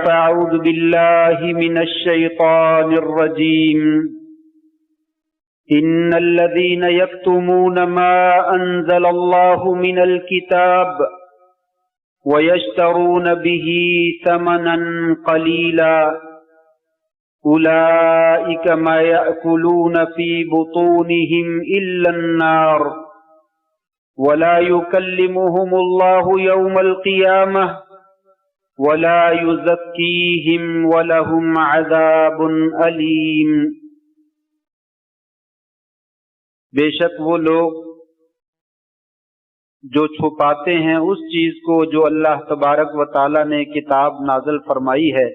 أعوذ بالله من الشيطان الرجيم إن الذين يكتمون ما أنزل الله من الكتاب ويشترون به ثمنا قليلا أولئك ما يأكلون في بطونهم إلا النار ولا يكلمهم الله يوم القيامة ولا يزكيهم ولهم عذاب أليم۔ بے شک وہ لوگ جو چھپاتے ہیں اس چیز کو جو اللہ تبارک و تعالی نے کتاب نازل فرمائی ہے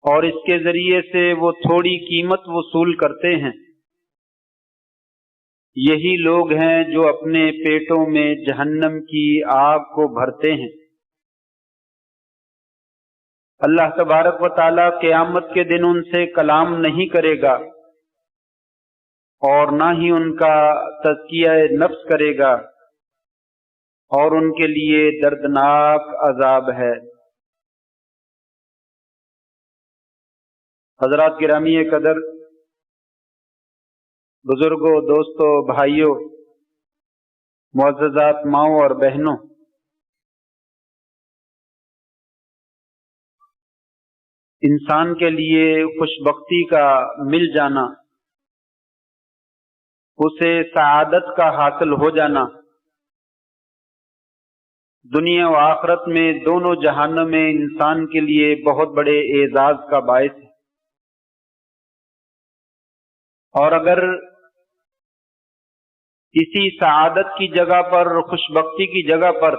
اور اس کے ذریعے سے وہ تھوڑی قیمت وصول کرتے ہیں، یہی لوگ ہیں جو اپنے پیٹوں میں جہنم کی آگ کو بھرتے ہیں۔ اللہ تبارک و تعالی قیامت کے دن ان سے کلام نہیں کرے گا اور نہ ہی ان کا تزکیہ نفس کرے گا، اور ان کے لیے دردناک عذاب ہے۔ حضرات گرامی قدر، بزرگوں، دوستوں، بھائیوں، معززات ماؤں اور بہنوں، انسان کے لیے خوشبختی کا مل جانا، اسے سعادت کا حاصل ہو جانا، دنیا و آخرت میں دونوں جہانوں میں انسان کے لیے بہت بڑے اعزاز کا باعث ہے۔ اور اگر اسی سعادت کی جگہ پر، خوشبختی کی جگہ پر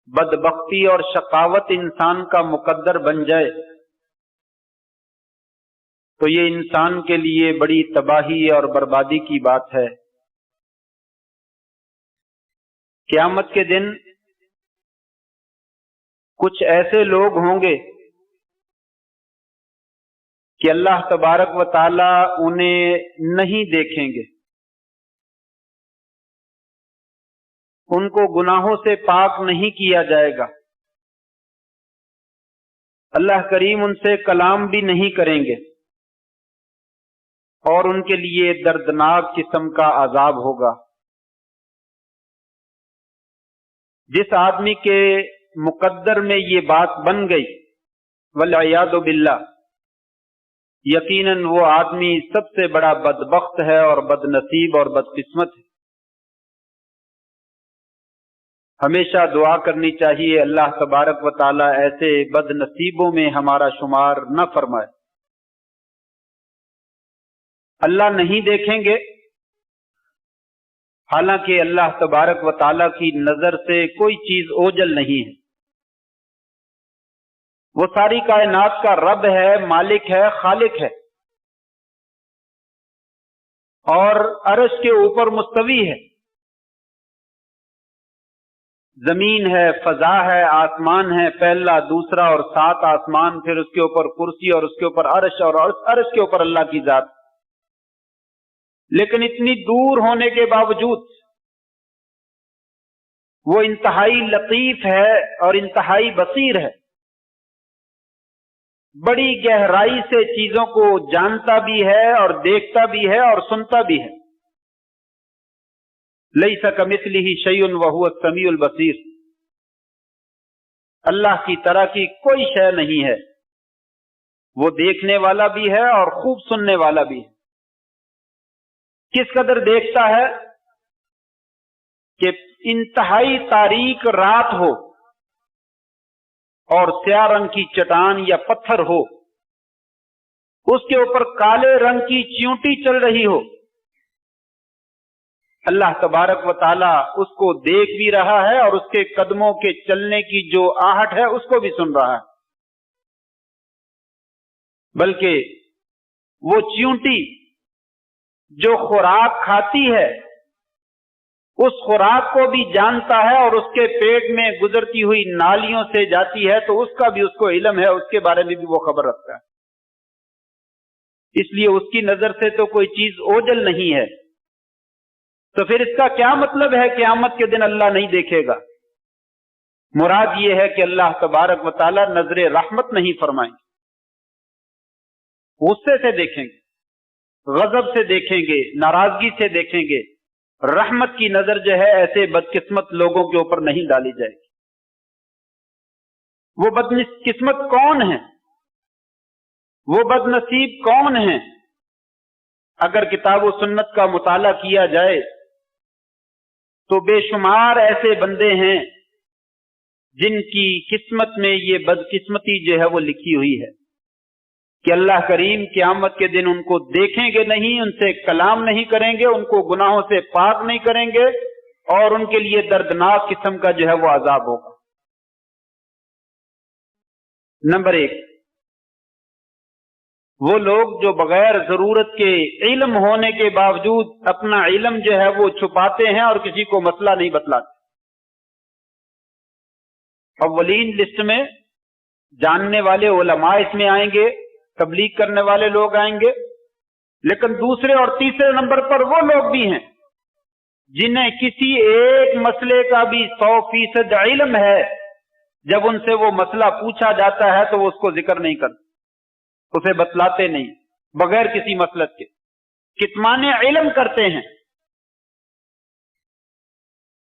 بدبختی اور شقاوت انسان کا مقدر بن جائے تو یہ انسان کے لیے بڑی تباہی اور بربادی کی بات ہے۔ قیامت کے دن کچھ ایسے لوگ ہوں گے کہ اللہ تبارک و تعالی انہیں نہیں دیکھیں گے، ان کو گناہوں سے پاک نہیں کیا جائے گا، اللہ کریم ان سے کلام بھی نہیں کریں گے، اور ان کے لیے دردناک قسم کا عذاب ہوگا۔ جس آدمی کے مقدر میں یہ بات بن گئی، والعیاذ باللہ، یقیناً وہ آدمی سب سے بڑا بدبخت ہے اور بد نصیب اور بدقسمت ہے۔ ہمیشہ دعا کرنی چاہیے اللہ تبارک و تعالی ایسے بد نصیبوں میں ہمارا شمار نہ فرمائے۔ اللہ نہیں دیکھیں گے، حالانکہ اللہ تبارک و تعالی کی نظر سے کوئی چیز اوجھل نہیں ہے۔ وہ ساری کائنات کا رب ہے، مالک ہے، خالق ہے، اور عرش کے اوپر مستوی ہے۔ زمین ہے، فضا ہے، آسمان ہے، پہلا، دوسرا اور 7 آسمان، پھر اس کے اوپر کرسی اور اس کے اوپر عرش، اور عرش کے اوپر اللہ کی ذات۔ لیکن اتنی دور ہونے کے باوجود وہ انتہائی لطیف ہے اور انتہائی بصیر ہے، بڑی گہرائی سے چیزوں کو جانتا بھی ہے اور دیکھتا بھی ہے اور سنتا بھی ہے۔ لیس کمثلہ شیء وہو السمیع البصیر، اللہ کی طرح کی کوئی شے نہیں ہے، وہ دیکھنے والا بھی ہے اور خوب سننے والا بھی ہے۔ کس قدر دیکھتا ہے کہ انتہائی تاریک رات ہو اور سیاہ رنگ کی چٹان یا پتھر ہو، اس کے اوپر کالے رنگ کی چیونٹی چل رہی ہو، اللہ تبارک و تعالی اس کو دیکھ بھی رہا ہے اور اس کے قدموں کے چلنے کی جو آہٹ ہے اس کو بھی سن رہا ہے۔ بلکہ وہ چیونٹی جو خوراک کھاتی ہے اس خوراک کو بھی جانتا ہے اور اس کے پیٹ میں گزرتی ہوئی نالیوں سے جاتی ہے تو اس کا بھی اس کو علم ہے، اس کے بارے میں بھی وہ خبر رکھتا ہے۔ اس لیے اس کی نظر سے تو کوئی چیز اوجھل نہیں ہے۔ تو پھر اس کا کیا مطلب ہے قیامت کے دن اللہ نہیں دیکھے گا؟ مراد یہ ہے کہ اللہ تبارک و تعالی نظر رحمت نہیں فرمائیں گے، غصے سے دیکھیں گے، غضب سے دیکھیں گے، ناراضگی سے دیکھیں گے۔ رحمت کی نظر جو ہے ایسے بدقسمت لوگوں کے اوپر نہیں ڈالی جائے گی۔ وہ بدقسمت کون ہیں؟ وہ بد نصیب کون ہیں؟ اگر کتاب و سنت کا مطالعہ کیا جائے تو بے شمار ایسے بندے ہیں جن کی قسمت میں یہ بدقسمتی جو ہے وہ لکھی ہوئی ہے کہ اللہ کریم قیامت کے دن ان کو دیکھیں گے نہیں، ان سے کلام نہیں کریں گے، ان کو گناہوں سے پاک نہیں کریں گے، اور ان کے لیے دردناک قسم کا جو ہے وہ عذاب ہوگا۔ نمبر 1، وہ لوگ جو بغیر ضرورت کے علم ہونے کے باوجود اپنا علم جو ہے وہ چھپاتے ہیں اور کسی کو مسئلہ نہیں بتلاتے۔ اولین لسٹ میں جاننے والے علماء اس میں آئیں گے، تبلیغ کرنے والے لوگ آئیں گے، لیکن دوسرے اور تیسرے نمبر پر وہ لوگ بھی ہیں جنہیں کسی ایک مسئلے کا بھی 100% علم ہے، جب ان سے وہ مسئلہ پوچھا جاتا ہے تو وہ اس کو ذکر نہیں کرتے، اسے بتلاتے نہیں، بغیر کسی مسلک کے کتمان علم کرتے ہیں۔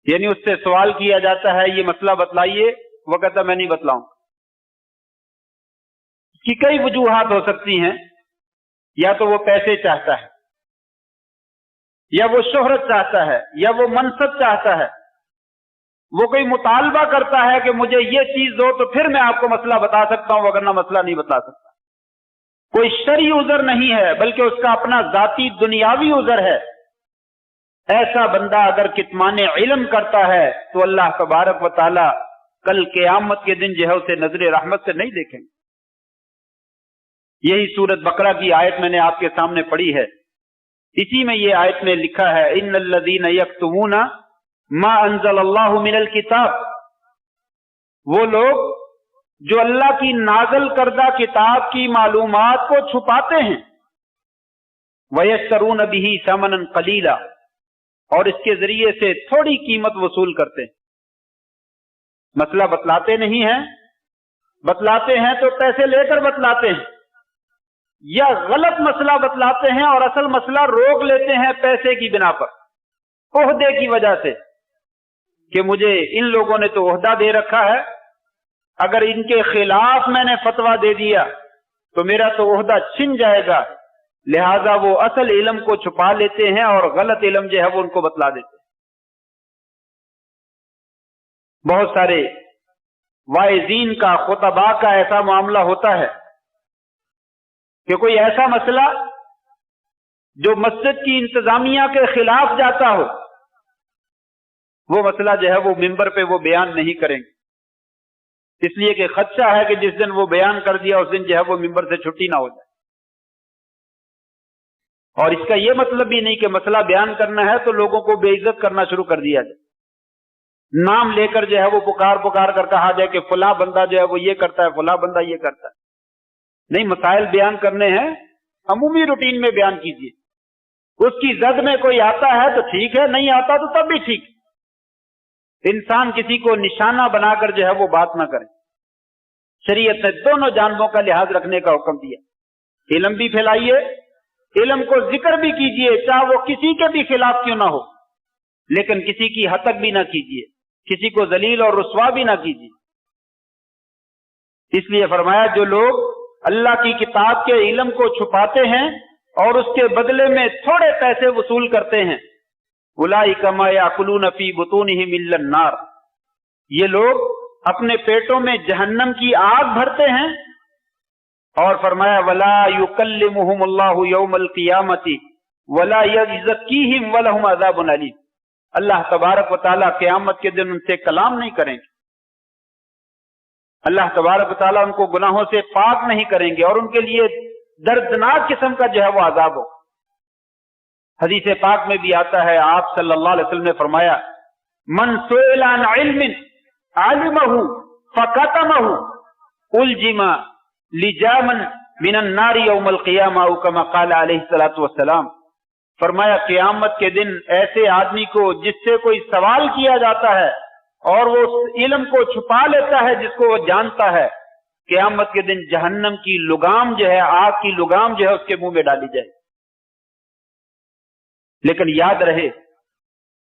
یعنی اس سے سوال کیا جاتا ہے یہ مسئلہ بتلائیے، وہ کہتا میں نہیں بتلاؤں۔ اس کی کئی وجوہات ہو سکتی ہیں، یا تو وہ پیسے چاہتا ہے، یا وہ شہرت چاہتا ہے، یا وہ منصب چاہتا ہے، وہ کوئی مطالبہ کرتا ہے کہ مجھے یہ چیز دو تو پھر میں آپ کو مسئلہ بتا سکتا ہوں، وگرنہ مسئلہ نہیں بتا سکتا۔ کوئی شرعی عذر نہیں ہے بلکہ اس کا اپنا ذاتی دنیاوی عذر ہے۔ ایسا بندہ اگر کتمان علم کرتا ہے تو اللہ تبارک و تعالی کل قیامت کے دن جو ہے اسے نظر رحمت سے نہیں دیکھیں گے۔ یہی سورۃ بقرہ کی آیت میں نے آپ کے سامنے پڑھی ہے، اسی میں یہ آیت میں لکھا ہے ان الذین یکتمون ما انزل اللہ من الکتاب، وہ لوگ جو اللہ کی نازل کردہ کتاب کی معلومات کو چھپاتے ہیں، وَيَشْتَرُونَ بِهِ ثَمَنًا قَلِيلًا، اور اس کے ذریعے سے تھوڑی قیمت وصول کرتے ہیں۔ مسئلہ بتلاتے نہیں ہیں، بتلاتے ہیں تو پیسے لے کر بتلاتے ہیں، یا غلط مسئلہ بتلاتے ہیں اور اصل مسئلہ روک لیتے ہیں پیسے کی بنا پر، عہدے کی وجہ سے کہ مجھے ان لوگوں نے تو عہدہ دے رکھا ہے، اگر ان کے خلاف میں نے فتویٰ دے دیا تو میرا تو عہدہ چھن جائے گا، لہذا وہ اصل علم کو چھپا لیتے ہیں اور غلط علم جو ہے وہ ان کو بتلا دیتے ہیں۔ بہت سارے واعظین کا، خطباء کا ایسا معاملہ ہوتا ہے کہ کوئی ایسا مسئلہ جو مسجد کی انتظامیہ کے خلاف جاتا ہو، وہ مسئلہ جو ہے وہ ممبر پہ وہ بیان نہیں کریں گے، اس لیے کہ خدشہ ہے کہ جس دن وہ بیان کر دیا اس دن جو ہے وہ ممبر سے چھٹی نہ ہو جائے۔ اور اس کا یہ مطلب بھی نہیں کہ مسئلہ بیان کرنا ہے تو لوگوں کو بے عزت کرنا شروع کر دیا جائے، نام لے کر جو ہے وہ پکار کر کہا جائے کہ فلاں بندہ جو ہے وہ یہ کرتا ہے، فلاں بندہ یہ کرتا ہے۔ نہیں، مسائل بیان کرنے ہیں، عمومی روٹین میں بیان کیجیے، اس کی زد میں کوئی آتا ہے تو ٹھیک ہے، نہیں آتا تو تب بھی ٹھیک۔ انسان کسی کو نشانہ بنا کر جو ہے وہ بات نہ کرے۔ شریعت نے دونوں جانبوں کا لحاظ رکھنے کا حکم دیا، علم بھی پھیلائیے، علم کو ذکر بھی کیجیے، چاہے وہ کسی کے بھی خلاف کیوں نہ ہو، لیکن کسی کی ہتک بھی نہ کیجیے، کسی کو ذلیل اور رسوا بھی نہ کیجیے۔ اس لیے فرمایا جو لوگ اللہ کی کتاب کے علم کو چھپاتے ہیں اور اس کے بدلے میں تھوڑے پیسے وصول کرتے ہیں، اولئک ما یاکلون فی بطونہم الا النار، یہ لوگ اپنے پیٹوں میں جہنم کی آگ بھرتے ہیں۔ اور فرمایا ولا یکلمہم اللہ یوم القیامۃ ولا یزکیہم ولہم عذاب علیم، اللہ تبارک و تعالیٰ قیامت کے دن ان سے کلام نہیں کریں گے، اللہ تبارک و تعالیٰ ان کو گناہوں سے پاک نہیں کریں گے، اور ان کے لیے دردناک قسم کا جو ہے وہ عذاب ہو۔ حدیث پاک میں بھی آتا ہے، آپ صلی اللہ علیہ وسلم نے فرمایا من سئل عن علم علمہ فکتمہ الجم لجاما من النار یوم القیامہ او کما قال علیہ الصلوۃ والسلام، فرمایا قیامت کے دن ایسے آدمی کو جس سے کوئی سوال کیا جاتا ہے اور وہ اس علم کو چھپا لیتا ہے جس کو وہ جانتا ہے قیامت کے دن جہنم کی لگام جو ہے، آگ کی لگام جو ہے اس کے منہ میں ڈالی جائے۔ لیکن یاد رہے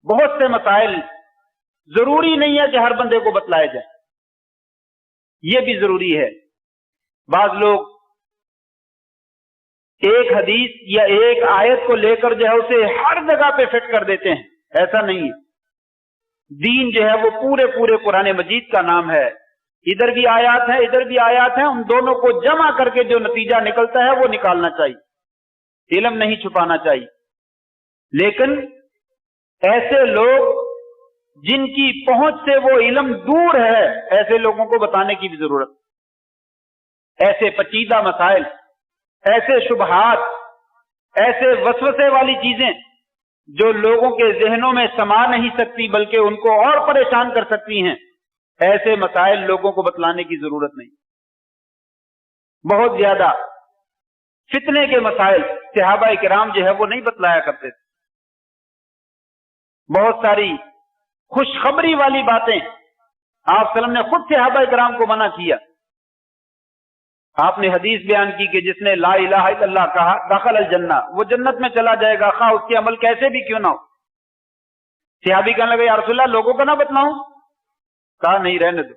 بہت سے مسائل ضروری نہیں ہے کہ ہر بندے کو بتلائے جائے، یہ بھی ضروری ہے۔ بعض لوگ ایک حدیث یا ایک آیت کو لے کر جو ہے اسے ہر جگہ پہ فٹ کر دیتے ہیں، ایسا نہیں ہے۔ دین جو ہے وہ پورے قرآن مجید کا نام ہے، ادھر بھی آیات ہیں ادھر بھی آیات ہیں، ان دونوں کو جمع کر کے جو نتیجہ نکلتا ہے وہ نکالنا چاہیے، علم نہیں چھپانا چاہیے۔ لیکن ایسے لوگ جن کی پہنچ سے وہ علم دور ہے، ایسے لوگوں کو بتانے کی بھی ضرورت۔ ایسے پیچیدہ مسائل، ایسے شبہات، ایسے وسوسے والی چیزیں جو لوگوں کے ذہنوں میں سما نہیں سکتی بلکہ ان کو اور پریشان کر سکتی ہیں، ایسے مسائل لوگوں کو بتلانے کی ضرورت نہیں۔ بہت زیادہ فتنے کے مسائل صحابہ کرام جو ہے وہ نہیں بتلایا کرتے تھے۔ بہت ساری خوشخبری والی باتیں آپ صلی اللہ علیہ وسلم نے خود صحابہ کرام کو منع کیا۔ آپ نے حدیث بیان کی کہ جس نے لا الہ الا اللہ کہا دخل الجنہ، وہ جنت میں چلا جائے گا، خواہ اس کے عمل کیسے بھی کیوں نہ ہو۔ صحابی کہنے لگے یا رسول اللہ لوگوں کو نہ بتلاؤں؟ کہا نہیں، رہنے دو،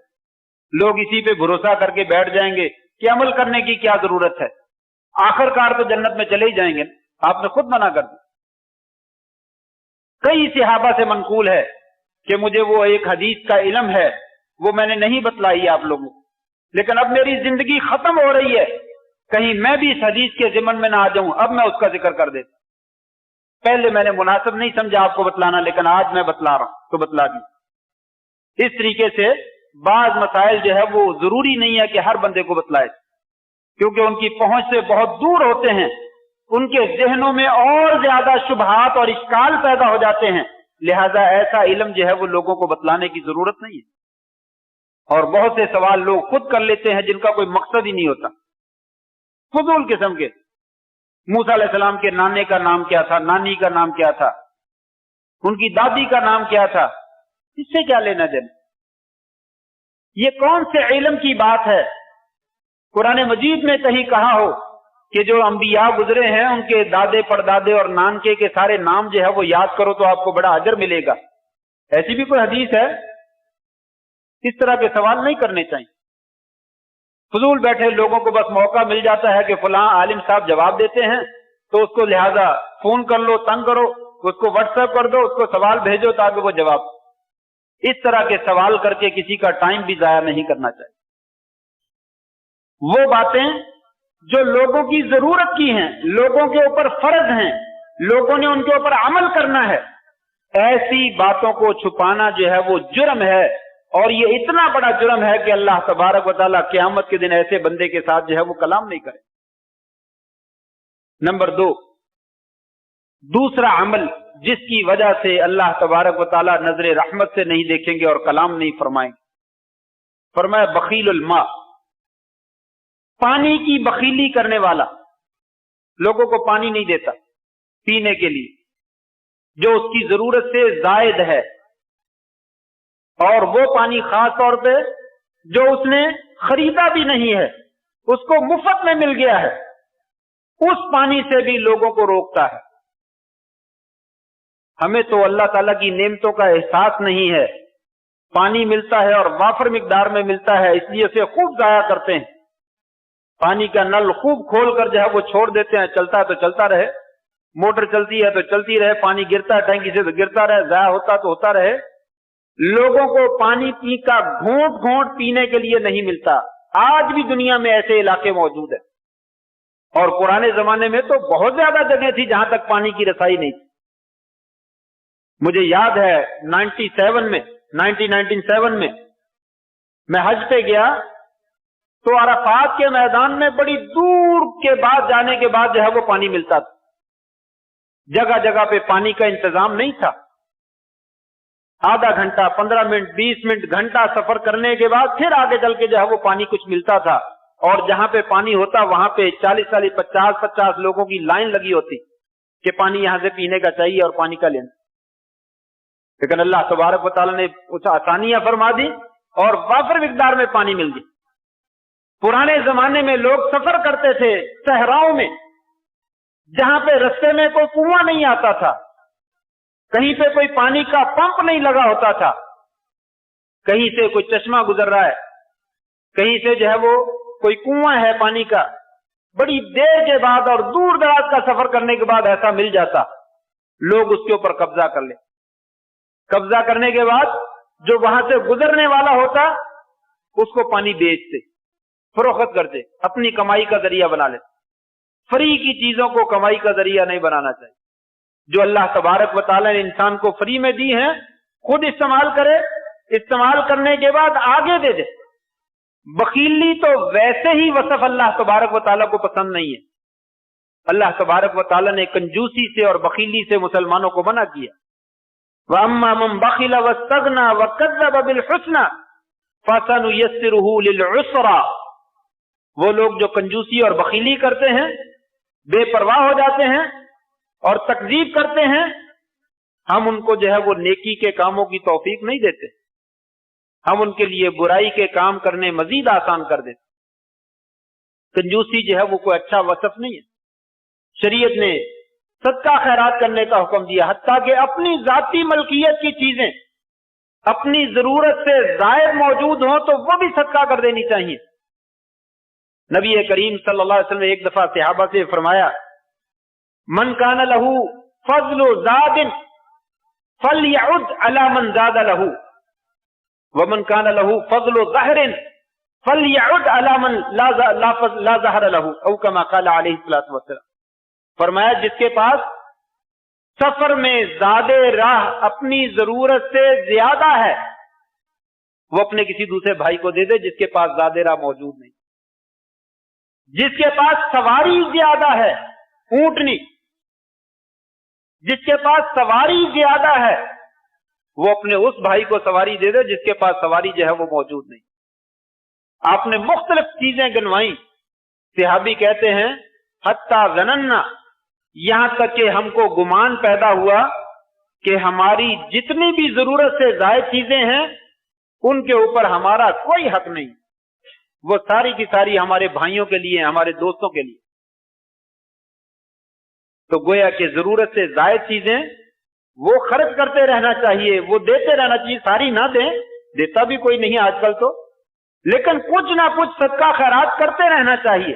لوگ اسی پہ بھروسہ کر کے بیٹھ جائیں گے کہ عمل کرنے کی کیا ضرورت ہے، آخر کار تو جنت میں چلے ہی جائیں گے۔ آپ نے خود منع کر دیا۔ کئی صحابہ سے منقول ہے کہ مجھے وہ ایک حدیث کا علم ہے، وہ میں نے نہیں بتلائی آپ لوگوں کو، لیکن اب میری زندگی ختم ہو رہی ہے، کہیں میں بھی اس حدیث کے ضمن میں نہ آ جاؤں، اب میں اس کا ذکر کر دیتا۔ پہلے میں نے مناسب نہیں سمجھا آپ کو بتلانا، لیکن آج میں بتلا رہا ہوں تو بتلا دی۔ اس طریقے سے بعض مسائل جو ہے وہ ضروری نہیں ہے کہ ہر بندے کو بتلائے، کیونکہ ان کی پہنچ سے بہت دور ہوتے ہیں، ان کے ذہنوں میں اور زیادہ شبہات اور اشکال پیدا ہو جاتے ہیں، لہذا ایسا علم جو ہے وہ لوگوں کو بتلانے کی ضرورت نہیں ہے۔ اور بہت سے سوال لوگ خود کر لیتے ہیں جن کا کوئی مقصد ہی نہیں ہوتا، فضول قسم کے۔ موسیٰ علیہ السلام کے نانے کا نام کیا تھا، نانی کا نام کیا تھا، ان کی دادی کا نام کیا تھا، اس سے کیا لینا دینا؟ یہ کون سے علم کی بات ہے؟ قرآن مجید میں کہیں کہا ہو کہ جو انبیاء گزرے ہیں ان کے دادے پردادے اور نانکے کے سارے نام جو ہے وہ یاد کرو تو آپ کو بڑا اجر ملے گا، ایسی بھی کوئی حدیث ہے؟ اس طرح کے سوال نہیں کرنے چاہیے۔ فضول بیٹھے لوگوں کو بس موقع مل جاتا ہے کہ فلاں عالم صاحب جواب دیتے ہیں تو اس کو لہذا فون کر لو، تنگ کرو، اس کو واٹس ایپ کر دو، اس کو سوال بھیجو تاکہ وہ جواب۔ اس طرح کے سوال کر کے کسی کا ٹائم بھی ضائع نہیں کرنا چاہیے۔ وہ باتیں جو لوگوں کی ضرورت کی ہیں، لوگوں کے اوپر فرض ہیں، لوگوں نے ان کے اوپر عمل کرنا ہے، ایسی باتوں کو چھپانا جو ہے وہ جرم ہے، اور یہ اتنا بڑا جرم ہے کہ اللہ تبارک و تعالیٰ قیامت کے دن ایسے بندے کے ساتھ جو ہے وہ کلام نہیں کرے۔ نمبر 2، دوسرا عمل جس کی وجہ سے اللہ تبارک و تعالیٰ نظر رحمت سے نہیں دیکھیں گے اور کلام نہیں فرمائیں گے، فرمایا بخیل الماء، پانی کی بخیلی کرنے والا، لوگوں کو پانی نہیں دیتا پینے کے لیے جو اس کی ضرورت سے زائد ہے، اور وہ پانی خاص طور پہ جو اس نے خریدا بھی نہیں ہے، اس کو مفت میں مل گیا ہے، اس پانی سے بھی لوگوں کو روکتا ہے۔ ہمیں تو اللہ تعالیٰ کی نعمتوں کا احساس نہیں ہے، پانی ملتا ہے اور وافر مقدار میں ملتا ہے، اس لیے اسے خوب ضائع کرتے ہیں۔ پانی کا نل خوب کھول کر جو ہے وہ چھوڑ دیتے ہیں، چلتا ہے تو چلتا رہے، موٹر چلتی ہے تو چلتی رہے، پانی گرتا ہے ٹینکی سے تو گرتا رہے، ضائع ہوتا تو ہوتا رہے۔ لوگوں کو پانی پی کا گھونٹ گھونٹ پینے کے لیے نہیں ملتا۔ آج بھی دنیا میں ایسے علاقے موجود ہیں، اور پرانے زمانے میں تو بہت زیادہ جگہ تھی جہاں تک پانی کی رسائی نہیں تھی۔ مجھے یاد ہے 1997 میں میں حج پہ گیا تو عرفات کے میدان میں بڑی دور کے بعد جانے کے بعد جو ہے وہ پانی ملتا تھا، جگہ جگہ پہ پانی کا انتظام نہیں تھا۔ آدھا گھنٹہ، 15 منٹ، 20 منٹ، گھنٹہ سفر کرنے کے بعد پھر آگے چل کے جو ہے وہ پانی کچھ ملتا تھا، اور جہاں پہ پانی ہوتا وہاں پہ 40 50 لوگوں کی لائن لگی ہوتی کہ پانی یہاں سے پینے کا چاہیے اور پانی کا لینا۔ لیکن اللہ تبارک و تعالیٰ نے کچھ آسانیاں فرما دی اور وافر مقدار میں پانی مل گیا۔ پرانے زمانے میں لوگ سفر کرتے تھے صحراؤں میں، جہاں پہ رستے میں کوئی کنواں نہیں آتا تھا، کہیں پہ کوئی پانی کا پمپ نہیں لگا ہوتا تھا، کہیں سے کوئی چشمہ گزر رہا ہے، کہیں سے جو ہے وہ کوئی کنواں ہے پانی کا، بڑی دیر کے بعد اور دور دراز کا سفر کرنے کے بعد ایسا مل جاتا، لوگ اس کے اوپر قبضہ کر لیں، قبضہ کرنے کے بعد جو وہاں سے گزرنے والا ہوتا اس کو پانی بیچتے، فروخت کرتے، اپنی کمائی کا ذریعہ بنا لیتے۔ فری کی چیزوں کو کمائی کا ذریعہ نہیں بنانا چاہیے۔ جو اللہ تبارک و تعالیٰ نے انسان کو فری میں دی ہیں خود استعمال کرے، استعمال کرنے کے بعد آگے دے دے۔ بخیلی تو ویسے ہی وصف اللہ تبارک و تعالیٰ کو پسند نہیں ہے۔ اللہ تبارک و تعالیٰ نے کنجوسی سے اور بخیلی سے مسلمانوں کو منع کیا۔ وَأَمَّا مَنْ بَخِلَ وَاسْتَغْنَى وَكَذَّبَ بِالْحُسْنَى فَسَنُيَسِّرُهُ لِلْعُسْرَى، وہ لوگ جو کنجوسی اور بخیلی کرتے ہیں، بے پرواہ ہو جاتے ہیں اور تکذیب کرتے ہیں، ہم ان کو جو ہے وہ نیکی کے کاموں کی توفیق نہیں دیتے، ہم ان کے لیے برائی کے کام کرنے مزید آسان کر دیتے۔ کنجوسی جو ہے وہ کوئی اچھا وصف نہیں ہے۔ شریعت نے صدقہ خیرات کرنے کا حکم دیا، حتیٰ کہ اپنی ذاتی ملکیت کی چیزیں اپنی ضرورت سے زائد موجود ہوں تو وہ بھی صدقہ کر دینی چاہیے۔ نبی کریم صلی اللہ علیہ وسلم نے ایک دفعہ صحابہ سے فرمایا، من کان لہ فضل زاد فلیعد علی من زاد لہ ومن کان لہ فضل ظہر فلیعد علی من لا ظہر لہ او کما قال علیہ الصلوۃ والسلام۔ فرمایا جس کے پاس سفر میں زیادہ راہ اپنی ضرورت سے زیادہ ہے وہ اپنے کسی دوسرے بھائی کو دے دے جس کے پاس زیادہ راہ موجود نہیں۔ جس کے پاس سواری زیادہ ہے، اونٹنی، جس کے پاس سواری زیادہ ہے وہ اپنے اس بھائی کو سواری دے دے جس کے پاس سواری جو ہے وہ موجود نہیں۔ آپ نے مختلف چیزیں گنوائیں، صحابی کہتے ہیں حتی ظننا، یہاں تک کہ ہم کو گمان پیدا ہوا کہ ہماری جتنی بھی ضرورت سے زائد چیزیں ہیں ان کے اوپر ہمارا کوئی حق نہیں، وہ ساری کی ساری ہمارے بھائیوں کے لیے، ہمارے دوستوں کے لیے۔ تو گویا کہ ضرورت سے زائد چیزیں وہ خرچ کرتے رہنا چاہیے، وہ دیتے رہنا چاہیے، ساری نہ دیں، دیتا بھی کوئی نہیں آج کل تو، لیکن کچھ نہ کچھ صدقہ خیرات کرتے رہنا چاہیے۔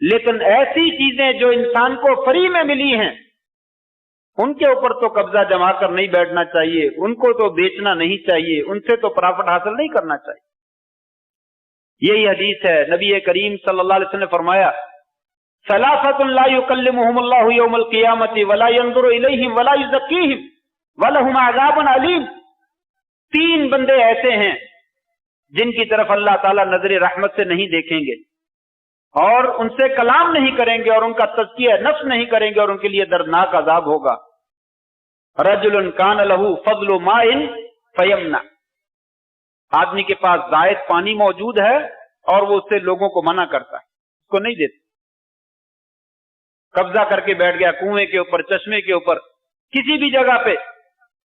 لیکن ایسی چیزیں جو انسان کو فری میں ملی ہیں ان کے اوپر تو قبضہ جما کر نہیں بیٹھنا چاہیے، ان کو تو بیچنا نہیں چاہیے، ان سے تو پرافٹ حاصل نہیں کرنا چاہیے۔ یہی حدیث ہے، نبی کریم صلی اللہ علیہ وسلم نے فرمایا ثلاثۃ لا یکلمہم اللہ یوم القیامۃ ولا ینظر الیہم ولا یزکیہم ولہم عذاب علیم۔ تین بندے ایسے ہیں جن کی طرف اللہ تعالیٰ نظر رحمت سے نہیں دیکھیں گے اور ان سے کلام نہیں کریں گے اور ان کا تزکیہ نفس نہیں کریں گے اور ان کے لیے دردناک عذاب ہوگا۔ رجل کان لہ فضل ماء فیمنع، آدمی کے پاس زائد پانی موجود ہے اور وہ اس سے لوگوں کو منع کرتا ہے، اس کو نہیں دیتا، قبضہ کر کے بیٹھ گیا کنویں کے اوپر، چشمے کے اوپر، کسی بھی جگہ پہ،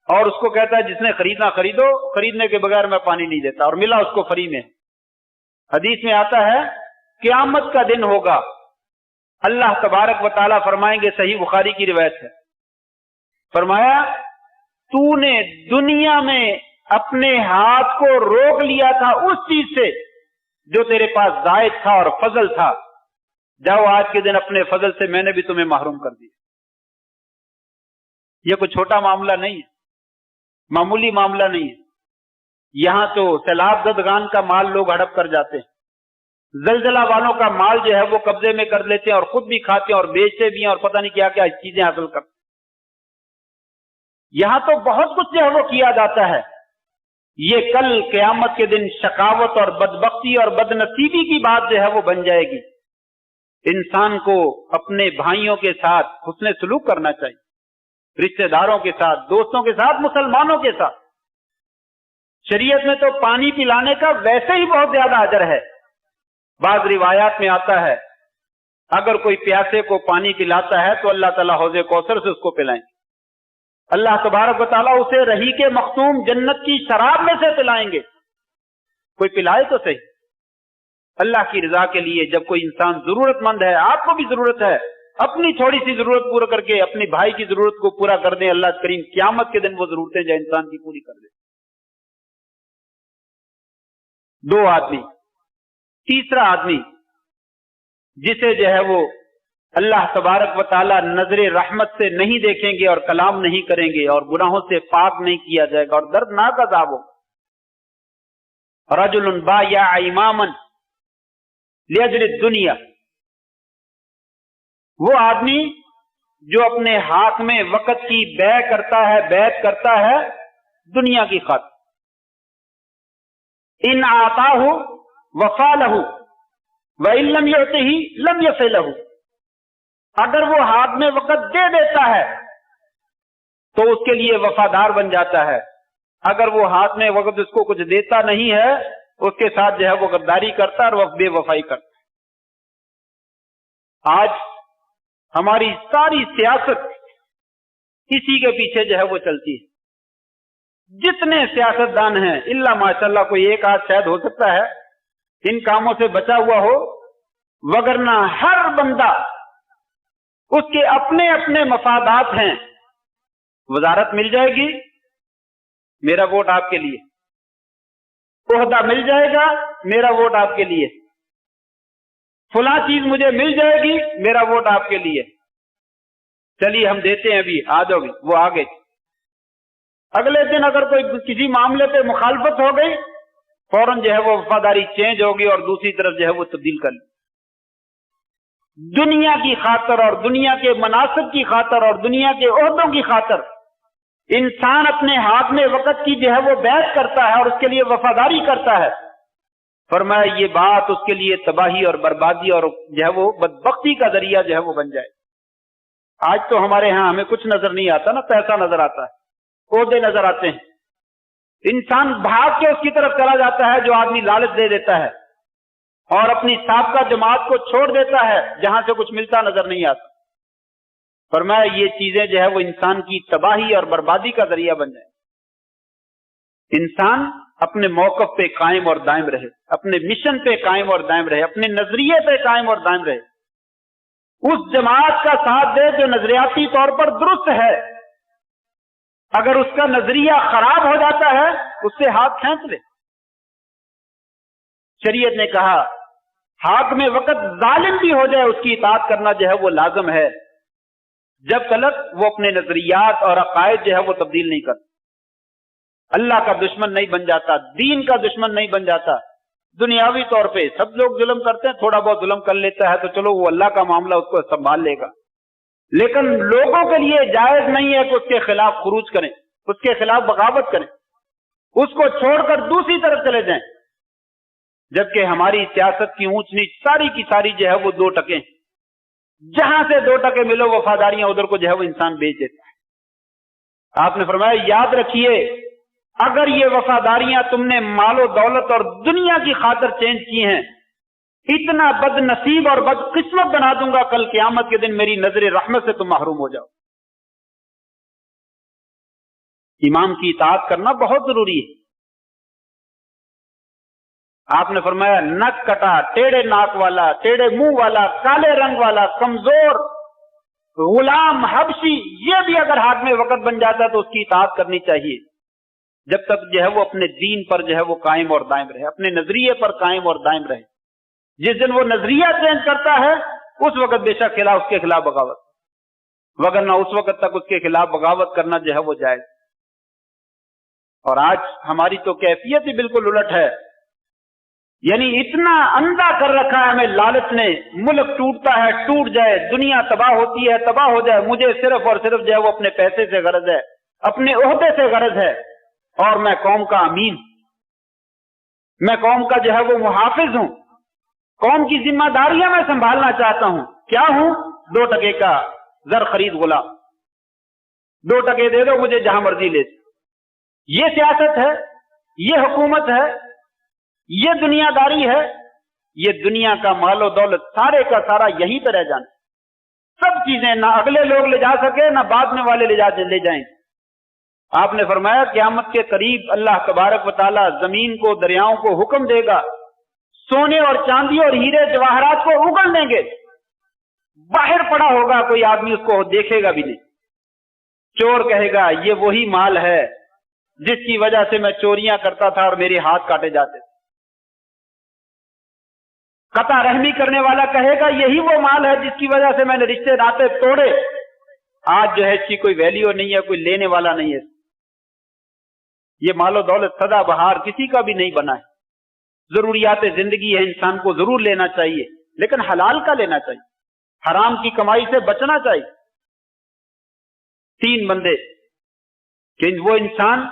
اور اس کو کہتا ہے جس نے خریدنا خریدو، خریدنے کے بغیر میں پانی نہیں دیتا، اور ملا اس کو فری میں۔ حدیث میں آتا ہے قیامت کا دن ہوگا، اللہ تبارک و تعالیٰ فرمائیں گے، صحیح بخاری کی روایت ہے، فرمایا تو نے دنیا میں اپنے ہاتھ کو روک لیا تھا اس چیز سے جو تیرے پاس زائد تھا اور فضل تھا، جاؤ آج کے دن اپنے فضل سے میں نے بھی تمہیں محروم کر دیا۔ یہ کوئی چھوٹا معاملہ نہیں ہے، معمولی معاملہ نہیں ہے۔ یہاں تو سیلاب زدگان کا مال لوگ ہڑپ کر جاتے ہیں، زلزلہ والوں کا مال جو ہے وہ قبضے میں کر لیتے ہیں اور خود بھی کھاتے ہیں اور بیچتے بھی ہیں اور پتہ نہیں کیا کیا چیزیں حاصل کرتے ہیں۔ یہاں تو بہت کچھ جو ہے وہ کیا جاتا ہے، یہ کل قیامت کے دن شقاوت اور بدبختی اور بدنصیبی کی بات جو ہے وہ بن جائے گی۔ انسان کو اپنے بھائیوں کے ساتھ حسن سلوک کرنا چاہیے، رشتہ داروں کے ساتھ، دوستوں کے ساتھ، مسلمانوں کے ساتھ۔ شریعت میں تو پانی پلانے کا ویسے ہی بہت زیادہ اجر ہے۔ بعض روایات میں آتا ہے اگر کوئی پیاسے کو پانی پلاتا ہے تو اللہ تعالیٰ حوض کوثر سے اس کو پلائیں گے، اللہ تبارک و تعالیٰ اسے رحیق مختوم جنت کی شراب میں سے پلائیں گے. کوئی پلائے تو صحیح. اللہ کی رضا کے لیے جب کوئی انسان ضرورت مند ہے، آپ کو بھی ضرورت ہے، اپنی تھوڑی سی ضرورت پورا کر کے اپنی بھائی کی ضرورت کو پورا کر دیں، اللہ کریم قیامت کے دن وہ ضرورتیں جو انسان کی پوری کر دے. 2 آدمی. تیسرا آدمی جسے جو ہے وہ اللہ تبارک و تعالی نظر رحمت سے نہیں دیکھیں گے اور کلام نہیں کریں گے اور گناہوں سے پاک نہیں کیا جائے گا اور دردناک عذاب ہو. رجل بايع اماما لاجل الدنيا، وہ آدمی جو اپنے ہاتھ میں وقت کی بیع کرتا ہے دنیا کی خاطر. ان آتاہ وفا لہ وان لم یعطہ لم یف لہ، اگر وہ ہاتھ میں وقت دے دیتا ہے تو اس کے لیے وفادار بن جاتا ہے، اگر وہ ہاتھ میں وقت اس کو کچھ دیتا نہیں ہے اس کے ساتھ جو ہے وہ غداری کرتا ہے اور بے وفائی کرتا ہے. آج ہماری ساری سیاست اسی کے پیچھے جو ہے وہ چلتی ہے. جتنے سیاست دان ہیں الا ماشاءاللہ کوئی ایک آدھ شاید ہو سکتا ہے ان کاموں سے بچا ہوا ہو، وگرنہ ہر بندہ اس کے اپنے اپنے مفادات ہیں. وزارت مل جائے گی، میرا ووٹ آپ کے لیے. عہدہ مل جائے گا، میرا ووٹ آپ کے لیے. فلاں چیز مجھے مل جائے گی، میرا ووٹ آپ کے لیے. چلیے ہم دیتے ہیں، ابھی آ جاؤ. وہ آ گئے. اگلے دن اگر کوئی کسی معاملے پہ مخالفت ہو گئی، فوراً جو ہے وہ وفاداری چینج ہوگی اور دوسری طرف جو ہے وہ تبدیل کر لی. دنیا کی خاطر اور دنیا کے مناصب کی خاطر اور دنیا کے عہدوں کی خاطر انسان اپنے ہاتھ میں وقت کی جو ہے وہ بیعت کرتا ہے اور اس کے لیے وفاداری کرتا ہے. فرمایا یہ بات اس کے لیے تباہی اور بربادی اور جو ہے وہ بدبختی کا ذریعہ جو ہے وہ بن جائے. آج تو ہمارے ہاں ہمیں کچھ نظر نہیں آتا نا، پیسہ نظر آتا ہے، عہدے نظر آتے ہیں. انسان بھاگ کے اس کی طرف چلا جاتا ہے جو آدمی لالچ دے دیتا ہے اور اپنی سابقہ جماعت کو چھوڑ دیتا ہے جہاں سے کچھ ملتا نظر نہیں آتا. فرمایا یہ چیزیں جو ہے وہ انسان کی تباہی اور بربادی کا ذریعہ بن جائے. انسان اپنے موقف پہ قائم اور دائم رہے، اپنے مشن پہ قائم اور دائم رہے، اپنے نظریے پہ قائم اور دائم رہے. اس جماعت کا ساتھ دے جو نظریاتی طور پر درست ہے. اگر اس کا نظریہ خراب ہو جاتا ہے اس سے ہاتھ کھینچ لے. شریعت نے کہا ہاتھ میں وقت ظالم بھی ہو جائے اس کی اطاعت کرنا جو ہے وہ لازم ہے، جب تلک وہ اپنے نظریات اور عقائد جو ہے وہ تبدیل نہیں کرتا. اللہ کا دشمن نہیں بن جاتا، دین کا دشمن نہیں بن جاتا. دنیاوی طور پہ سب لوگ ظلم کرتے ہیں، تھوڑا بہت ظلم کر لیتا ہے تو چلو وہ اللہ کا معاملہ اس کو سنبھال لے گا، لیکن لوگوں کے لیے جائز نہیں ہے کہ اس کے خلاف خروج کریں، اس کے خلاف بغاوت کریں، اس کو چھوڑ کر دوسری طرف چلے جائیں. جبکہ ہماری سیاست کی اونچ نیچ ساری کی ساری جو ہے وہ 2 ٹکے، جہاں سے 2 ٹکے ملو وفاداریاں ادھر کو جو ہے وہ انسان بیچ دیتا ہے. آپ نے فرمایا یاد رکھیے اگر یہ وفاداریاں تم نے مال و دولت اور دنیا کی خاطر چینج کی ہیں، اتنا بد نصیب اور بد قسمت بنا دوں گا کل قیامت کے دن میری نظر رحمت سے تم محروم ہو جاؤ. امام کی اطاعت کرنا بہت ضروری ہے. آپ نے فرمایا نک کٹا، ٹیڑے ناک والا، ٹیڑے منہ والا، کالے رنگ والا، کمزور، غلام، حبشی، یہ بھی اگر ہاتھ میں وقت بن جاتا تو اس کی اطاعت کرنی چاہیے، جب تک جو ہے وہ اپنے دین پر جو ہے وہ قائم اور دائم رہے، اپنے نظریے پر قائم اور دائم رہے. جس دن وہ نظریہ چینج کرتا ہے اس وقت بے شک اس کے خلاف بغاوت، وگرنہ اس وقت تک اس کے خلاف بغاوت کرنا جو ہے وہ جائز. اور آج ہماری تو کیفیت ہی بالکل الٹ ہے. یعنی اتنا اندھا کر رکھا ہے ہمیں لالچ نے، ملک ٹوٹتا ہے ٹوٹ جائے، دنیا تباہ ہوتی ہے تباہ ہو جائے، مجھے صرف اور صرف جو ہے وہ اپنے پیسے سے غرض ہے، اپنے عہدے سے غرض ہے، اور میں قوم کا امین، میں قوم کا جو ہے وہ محافظ ہوں، قوم کی ذمہ داریاں میں سنبھالنا چاہتا ہوں. کیا ہوں؟ 2 ٹکے کا زر خرید غلام، 2 ٹکے دے دو مجھے جہاں مرضی لے. یہ سیاست ہے، یہ حکومت ہے، یہ دنیا داری ہے. یہ دنیا کا مال و دولت سارے کا سارا یہیں پہ رہ جانا. سب چیزیں نہ اگلے لوگ لے جا سکے نہ بعد میں والے لے جائیں. آپ نے فرمایا قیامت کے قریب اللہ تبارک و تعالی زمین کو، دریاؤں کو حکم دے گا، سونے اور چاندی اور ہیرے جواہرات کو اگل دیں گے، باہر پڑا ہوگا، کوئی آدمی اس کو دیکھے گا بھی نہیں۔ چور کہے گا یہ وہی مال ہے جس کی وجہ سے میں چوریاں کرتا تھا اور میرے ہاتھ کاٹے جاتے تھے۔ قطع رحمی کرنے والا کہے گا یہی وہ مال ہے جس کی وجہ سے میں نے رشتے ناطے توڑے، آج جو ہے اس کی کوئی ویلیو نہیں ہے، کوئی لینے والا نہیں ہے۔ یہ مال و دولت سدا بہار کسی کا بھی نہیں بنا ہے، ضروریات زندگی ہے، انسان کو ضرور لینا چاہیے، لیکن حلال کا لینا چاہیے، حرام کی کمائی سے بچنا چاہیے۔ 3 بندے کہ وہ انسان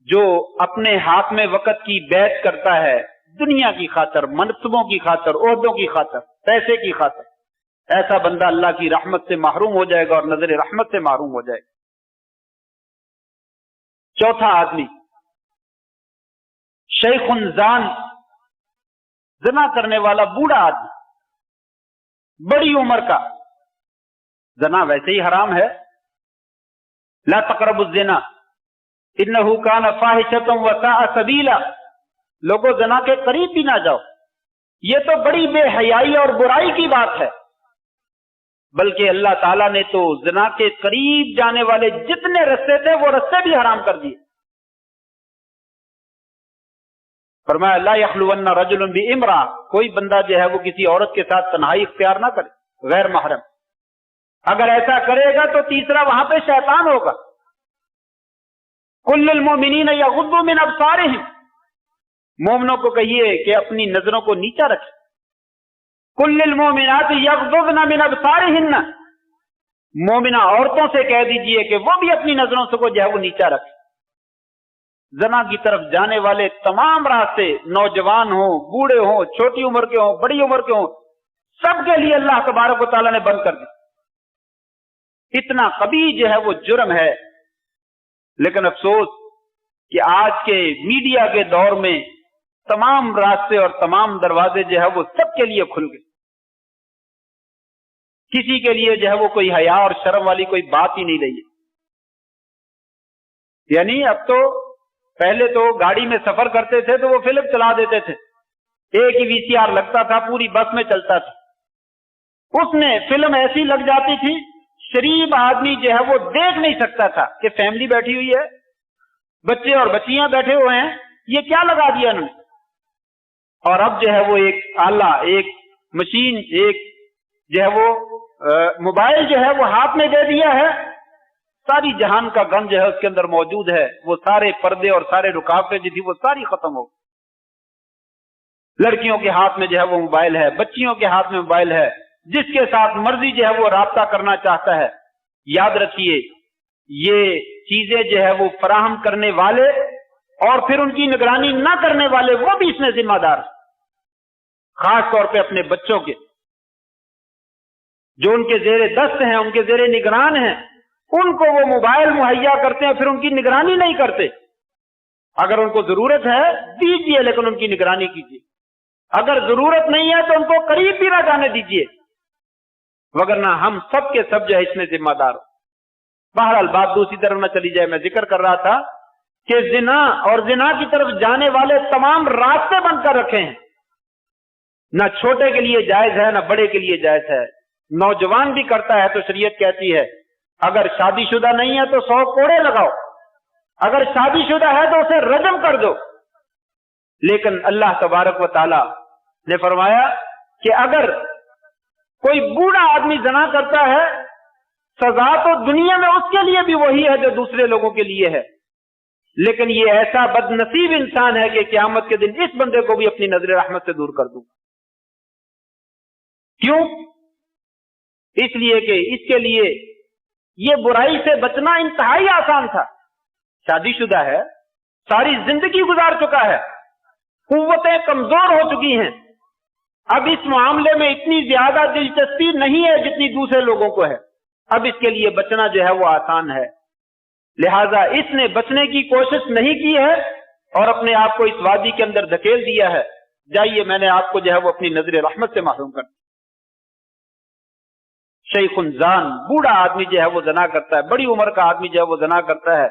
جو اپنے ہاتھ میں وقت کی بیعت کرتا ہے دنیا کی خاطر، منصبوں کی خاطر، عہدوں کی خاطر، پیسے کی خاطر، ایسا بندہ اللہ کی رحمت سے محروم ہو جائے گا اور نظر رحمت سے محروم ہو جائے گا۔ چوتھا آدمی شیخ زان، زنا کرنے والا بوڑھا آدمی، بڑی عمر کا۔ زنا ویسے ہی حرام ہے، لا تقربوا الزنا انہ کان فاحشۃ وساء سبیلا، لوگوں زنا کے قریب بھی نہ جاؤ، یہ تو بڑی بے حیائی اور برائی کی بات ہے۔ بلکہ اللہ تعالیٰ نے تو زنا کے قریب جانے والے جتنے رستے تھے وہ رستے بھی حرام کر دیے۔ فرمایا لا یخلون رجل بامرأة، کوئی بندہ جو ہے وہ کسی عورت کے ساتھ تنہائی اختیار نہ کرے غیر محرم، اگر ایسا کرے گا تو تیسرا وہاں پہ شیطان ہوگا۔ کل المؤمنین یغضوا من ابصارہم، مومنوں کو کہیے کہ اپنی نظروں کو نیچا رکھیں۔ کل المؤمنات یغضضن من ابصارہن، مومنہ عورتوں سے کہہ دیجئے کہ وہ بھی اپنی نظروں سے کو جو ہے وہ نیچا رکھیں۔ زنا کی طرف جانے والے تمام راستے، نوجوان ہوں، بوڑھے ہوں، چھوٹی عمر کے ہوں، بڑی عمر کے ہوں، سب کے لیے اللہ تبارک و تعالیٰ نے بند کر دی۔ اتنا قبیح جو ہے وہ جرم ہے، لیکن افسوس کہ آج کے میڈیا کے دور میں تمام راستے اور تمام دروازے جو ہے وہ سب کے لیے کھل گئے، کسی کے لیے جو ہے وہ کوئی حیا اور شرم والی کوئی بات ہی نہیں رہی ہے۔ یعنی اب تو پہلے تو گاڑی میں سفر کرتے تھے تو وہ فلم چلا دیتے تھے، ایک ہی VCR لگتا تھا، پوری بس میں چلتا تھا، اس میں فلم ایسی لگ جاتی تھی شریف آدمی جو ہے وہ دیکھ نہیں سکتا تھا کہ فیملی بیٹھی ہوئی ہے، بچے اور بچیاں بیٹھے ہوئے ہیں، یہ کیا لگا دیا انہوں نے۔ اور اب جو ہے وہ ایک آلہ، ایک مشین، ایک جو ہے وہ موبائل جو ہے وہ ہاتھ میں دے دیا ہے، ساری جہان کا غم جو ہے اس کے اندر موجود ہے، وہ سارے پردے اور سارے رکاوٹیں جو تھی وہ ساری ختم ہو۔ لڑکیوں کے ہاتھ میں جو ہے وہ موبائل ہے، بچیوں کے ہاتھ میں موبائل ہے، جس کے ساتھ مرضی جو ہے وہ رابطہ کرنا چاہتا ہے۔ یاد رکھیے یہ چیزیں جو ہے وہ فراہم کرنے والے اور پھر ان کی نگرانی نہ کرنے والے وہ بھی اس میں ذمہ دار ہیں، خاص طور پہ اپنے بچوں کے، جو ان کے زیر دست ہیں، ان کے زیر نگران ہیں، ان کو وہ موبائل مہیا کرتے ہیں، پھر ان کی نگرانی نہیں کرتے۔ اگر ان کو ضرورت ہے دیجیے، لیکن ان کی نگرانی کیجیے، اگر ضرورت نہیں ہے تو ان کو قریب بھی نہ جانے دیجیے، وگرنہ ہم سب کے سب جو ہے اس میں ذمہ دار ہو۔ بہرحال بات دوسری طرف نہ چلی جائے، میں ذکر کر رہا تھا کہ زنا اور زنا کی طرف جانے والے تمام راستے بند کر رکھے ہیں، نہ چھوٹے کے لیے جائز ہے نہ بڑے کے لیے جائز ہے۔ نوجوان بھی کرتا ہے تو شریعت کہتی ہے اگر شادی شدہ نہیں ہے تو 100 کوڑے لگاؤ، اگر شادی شدہ ہے تو اسے رجم کر دو۔ لیکن اللہ تبارک و تعالی نے فرمایا کہ اگر کوئی بوڑھا آدمی زنا کرتا ہے، سزا تو دنیا میں اس کے لیے بھی وہی ہے جو دوسرے لوگوں کے لیے ہے، لیکن یہ ایسا بد نصیب انسان ہے کہ قیامت کے دن اس بندے کو بھی اپنی نظر رحمت سے دور کر دوں۔ کیوں؟ اس لیے کہ اس کے لیے یہ برائی سے بچنا انتہائی آسان تھا، شادی شدہ ہے، ساری زندگی گزار چکا ہے، قوتیں کمزور ہو چکی ہیں، اب اس معاملے میں اتنی زیادہ دلچسپی نہیں ہے جتنی دوسرے لوگوں کو ہے، اب اس کے لیے بچنا جو ہے وہ آسان ہے، لہذا اس نے بچنے کی کوشش نہیں کی ہے اور اپنے آپ کو اس وادی کے اندر دھکیل دیا ہے، جائیے میں نے آپ کو جو ہے وہ اپنی نظر رحمت سے محروم کر دیا۔ شیخ زان، بوڑھا آدمی جو ہے وہ زنا کرتا ہے، بڑی عمر کا آدمی جو ہے وہ زنا کرتا ہے،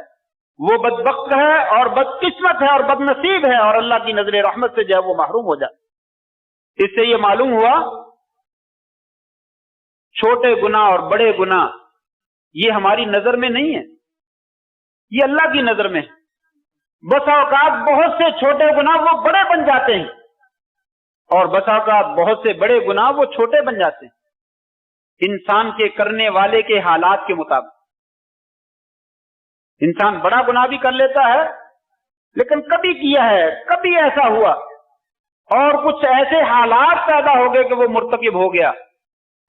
وہ بدبخت ہے اور بدقسمت ہے اور بدنصیب ہے اور اللہ کی نظر رحمت سے جو ہے وہ محروم ہو جائے۔ اس سے یہ معلوم ہوا چھوٹے گناہ اور بڑے گناہ یہ ہماری نظر میں نہیں ہے، یہ اللہ کی نظر میں ہے۔ بس اوقات بہت سے چھوٹے گناہ وہ بڑے بن جاتے ہیں اور بس اوقات بہت سے بڑے گناہ وہ چھوٹے بن جاتے ہیں، انسان کے کرنے والے کے حالات کے مطابق۔ انسان بڑا گناہ بھی کر لیتا ہے لیکن کبھی کیا ہے، کبھی ایسا ہوا اور کچھ ایسے حالات پیدا ہو گئے کہ وہ مرتکب ہو گیا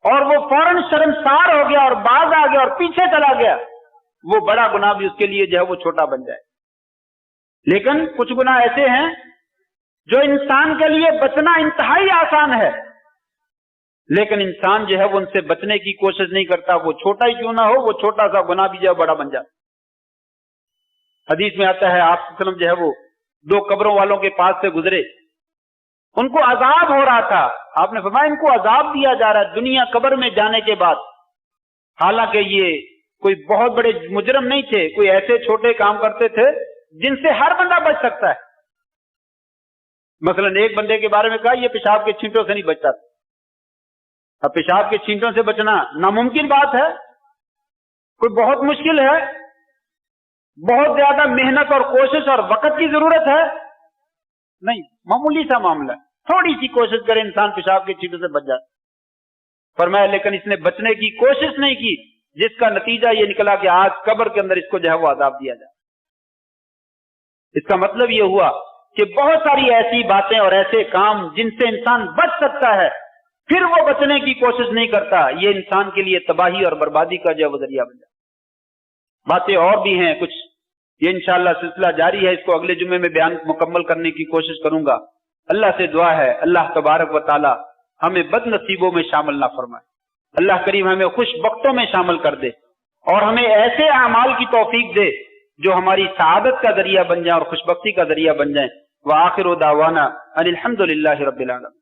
اور وہ فوراً شرمسار ہو گیا اور باز آ گیا اور پیچھے چلا گیا، وہ بڑا گناہ بھی اس کے لیے جو ہے وہ چھوٹا بن جائے۔ لیکن کچھ گناہ ایسے ہیں جو انسان کے لیے بچنا انتہائی آسان ہے، لیکن انسان جو ہے وہ ان سے بچنے کی کوشش نہیں کرتا، وہ چھوٹا ہی کیوں نہ ہو، وہ چھوٹا سا گناہ بھی جو ہے بڑا بن جاتا۔ حدیث میں آتا ہے آپ صلی اللہ علیہ وسلم جو ہے وہ 2 قبروں والوں کے پاس سے گزرے، ان کو عذاب ہو رہا تھا، آپ نے فرمایا ان کو عذاب دیا جا رہا ہے دنیا قبر میں جانے کے بعد، حالانکہ یہ کوئی بہت بڑے مجرم نہیں تھے، کوئی ایسے چھوٹے کام کرتے تھے جن سے ہر بندہ بچ سکتا ہے۔ مثلا ایک بندے کے بارے میں کہا یہ پیشاب کے چھینٹوں سے نہیں بچتا تھا۔ اب پیشاب کے چھینٹوں سے بچنا ناممکن بات ہے، کوئی بہت مشکل ہے، بہت زیادہ محنت اور کوشش اور وقت کی ضرورت ہے نہیں، معمولی سا معاملہ ہے، تھوڑی سی کوشش کرے انسان پیشاب کے چھینٹوں سے بچ جائے۔ فرمایا لیکن اس نے بچنے کی کوشش نہیں کی، جس کا نتیجہ یہ نکلا کہ آج قبر کے اندر اس کو جو ہے وہ عذاب دیا جائے۔ اس کا مطلب یہ ہوا کہ بہت ساری ایسی باتیں اور ایسے کام جن سے انسان بچ سکتا ہے پھر وہ بچنے کی کوشش نہیں کرتا، یہ انسان کے لیے تباہی اور بربادی کا جو ہے وہ ذریعہ بن جائے۔ باتیں اور بھی ہیں کچھ، یہ انشاءاللہ سلسلہ جاری ہے، اس کو اگلے جمعے میں بیان مکمل کرنے کی کوشش کروں گا۔ اللہ سے دعا ہے اللہ تبارک و تعالی ہمیں بد نصیبوں میں شامل نہ فرمائے، اللہ کریم ہمیں خوش بختوں میں شامل کر دے اور ہمیں ایسے اعمال کی توفیق دے جو ہماری سعادت کا ذریعہ بن جائیں اور خوش بختی کا ذریعہ بن جائیں۔ وآخر دعوانا ان الحمد للہ رب العالمین۔